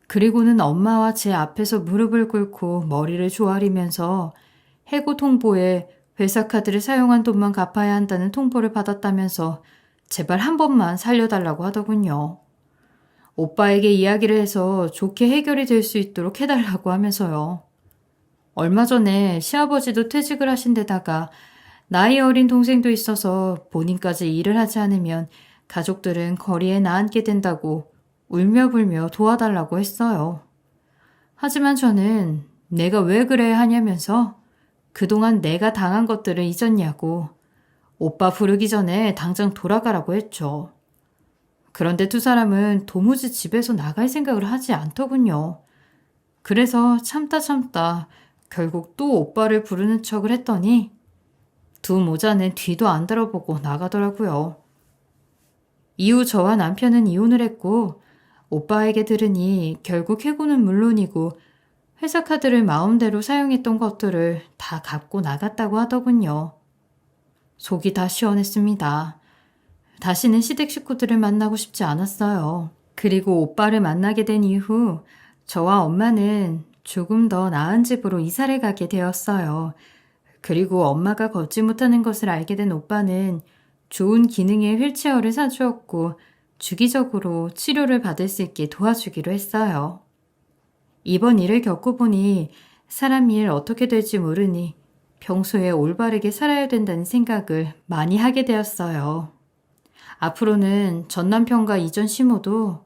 그리고는 엄마와 제 앞에서 무릎을 꿇고 머리를 조아리면서 해고 통보에 회사 카드를 사용한 돈만 갚아야 한다는 통보를 받았다면서 제발 한 번만 살려달라고 하더군요. 오빠에게 이야기를 해서 좋게 해결이 될 수 있도록 해달라고 하면서요. 얼마 전에 시아버지도 퇴직을 하신 데다가 나이 어린 동생도 있어서 본인까지 일을 하지 않으면 가족들은 거리에 나앉게 된다고 울며불며 도와달라고 했어요. 하지만 저는 내가 왜 그래야 하냐면서 그동안 내가 당한 것들을 잊었냐고 오빠 부르기 전에 당장 돌아가라고 했죠. 그런데 두 사람은 도무지 집에서 나갈 생각을 하지 않더군요. 그래서 참다 결국 또 오빠를 부르는 척을 했더니 두 모자는 뒤도 안 들어보고 나가더라고요. 이후 저와 남편은 이혼을 했고 오빠에게 들으니 결국 해고는 물론이고 회사 카드를 마음대로 사용했던 것들을 다 갚고 나갔다고 하더군요. 속이 다 시원했습니다. 다시는 시댁 식구들을 만나고 싶지 않았어요. 그리고 오빠를 만나게 된 이후 저와 엄마는 조금 더 나은 집으로 이사를 가게 되었어요. 그리고 엄마가 걷지 못하는 것을 알게 된 오빠는 좋은 기능의 휠체어를 사주었고 주기적으로 치료를 받을 수 있게 도와주기로 했어요. 이번 일을 겪어보니 사람 일 어떻게 될지 모르니 평소에 올바르게 살아야 된다는 생각을 많이 하게 되었어요. 앞으로는 전 남편과 이전 시모도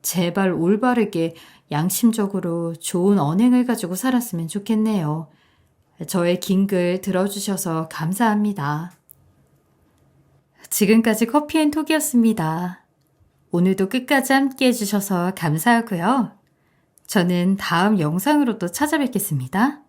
제발 올바르게 양심적으로 좋은 언행을 가지고 살았으면 좋겠네요. 저의 긴 글 들어주셔서 감사합니다. 지금까지 커피앤톡이었습니다. 오늘도 끝까지 함께 해주셔서 감사하고요. 저는 다음 영상으로 또 찾아뵙겠습니다.